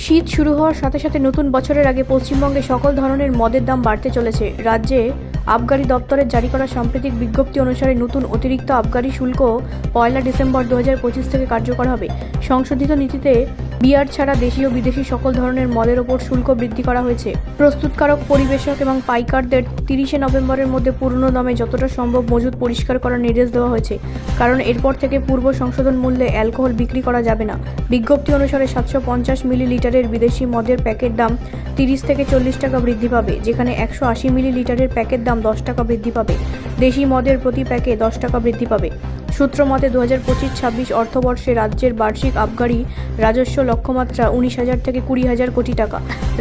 শীত শুরু হওয়ার সাথে সাথে নতুন বছরের আগে পশ্চিমবঙ্গে সকল ধরনের মদের দাম বাড়তে চলেছে। রাজ্যে আবগারি দপ্তরের জারি করা সাম্প্রতিক বিজ্ঞপ্তি অনুসারে নতুন অতিরিক্ত আবগারি শুল্ক 1 ডিসেম্বর 2025 থেকে কার্যকর হবে। সংশোধিত নীতিতে বিয়ার ছাড়া দেশি ও বিদেশি সকল ধরনের মদের ওপর শুল্ক বৃদ্ধি করা হয়েছে। প্রস্তুতকারক, পরিবেশক এবং পাইকারদের 30 নভেম্বরের মধ্যে পুরনো দামে যতটা সম্ভব মজুদ পরিষ্কার করার নির্দেশ দেওয়া হয়েছে, কারণ এরপর থেকে পূর্ব সংশোধন মূল্যে অ্যালকোহল বিক্রি করা যাবে না। বিজ্ঞপ্তি অনুসারে 750 মিলিলিটারের বিদেশি মদের প্যাকেট দাম 30 থেকে 40 টাকা বৃদ্ধি পাবে, যেখানে 180 মিলিলিটারের প্যাকেট দাম 10 টাকা বৃদ্ধি পাবে। দেশি মদের প্রতি প্যাকে 10 টাকা বৃদ্ধি পাবে। সূত্র মতে 2025-26 অর্থবর্ষে রাজ্যের বার্ষিক আবগারি রাজস্ব লক্ষ্যমাত্রা 19,000 থেকে 20,000 কোটি টাকা।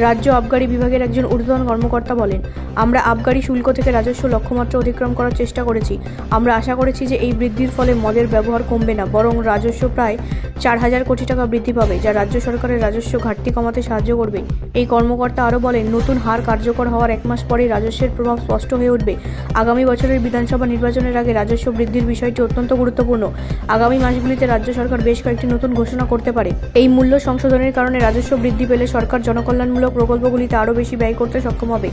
রাজ্য আবগারি বিভাগের একজন ঊর্ধ্বতন কর্মকর্তা বলেন, আমরা আবগারি শুল্ক থেকে রাজস্ব লক্ষ্যমাত্রা অতিক্রম করার চেষ্টা করেছি। আমরা আশা করেছি যে এই বৃদ্ধির ফলে মদের ব্যবহার কমবে না, বরং রাজস্ব প্রায় 4,000 কোটি টাকা বৃদ্ধি পাবে, যা রাজ্য সরকারের রাজস্ব ঘাটতি কমাতে সাহায্য করবে। এই কর্মকর্তা আরও বলেন, নতুন হার কার্যকর হওয়ার 1 মাস পরেই রাজস্বের প্রভাব স্পষ্ট হয়ে উঠবে। আগামী বছরের বিধানসভা নির্বাচনের আগে রাজস্ব বৃদ্ধির বিষয়টি অত্যন্ত গুরুত্বপূর্ণ। আগামী মাসগুলিতে রাজ্য সরকার বেশ কয়েকটি নতুন ঘোষণা করতে পারে। এই মূল্য সংশোধনের কারণে রাজস্ব বৃদ্ধি পেলে সরকার জনকল্যাণমূলক প্রকল্পগুলিতে আরও বেশি ব্যয় করতে সক্ষম হবে।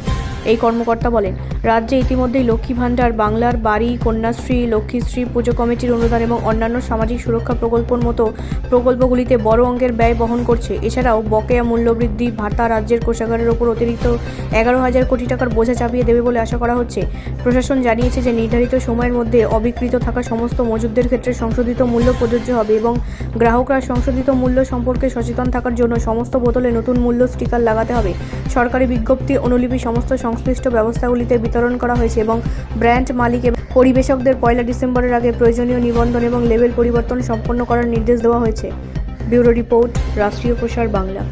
এই কর্মকর্তা বলেন, রাজ্যে ইতিমধ্যেই লক্ষ্মী ভাণ্ডার, বাংলার বাড়ি, কন্যাশ্রী, লক্ষ্মীশ্রী, পুজো কমিটির অনুদান এবং অন্যান্য সামাজিক সুরক্ষা প্রকল্পের মতো প্রকল্পগুলিতে বড় অঙ্কের ব্যয় বহন করছে। এছাড়াও বকেয়া মূল্যবৃদ্ধি ভাতা রাজ্যের কোষাগারের ওপর অতিরিক্ত 11,000 কোটি টাকার বোঝা চাপিয়ে দেবে বলে আশা করা হচ্ছে। প্রশাসন জানিয়েছে যে নির্ধারিত সময়ের মধ্যে অবিকৃত থাকা সমস্ত মজুতদের ক্ষেত্রে সংশোধিত মূল্য প্রযোজ্য হবে এবং গ্রাহকরা সংশোধিত মূল্য সম্পর্কে সচেতন থাকার জন্য সমস্ত বোতলে নতুন মূল্য স্টিকার লাগাতে হবে। সরকারি বিজ্ঞপ্তি অনুলিপি সমস্ত সংশ্লিষ্ট ব্যবস্থাগুলিতে বিতরণ করা হয়েছে এবং ব্র্যান্ড মালিক এবং পরিবেশকদের 1 ডিসেম্বরের আগে প্রয়োজনীয় নিবন্ধন এবং লেবেল পরিবর্তন সম্পন্ন করার নির্দেশ দেওয়া হয়েছে। ব্যুরো রিপোর্ট, রাষ্ট্রীয় প্রসার বাংলা।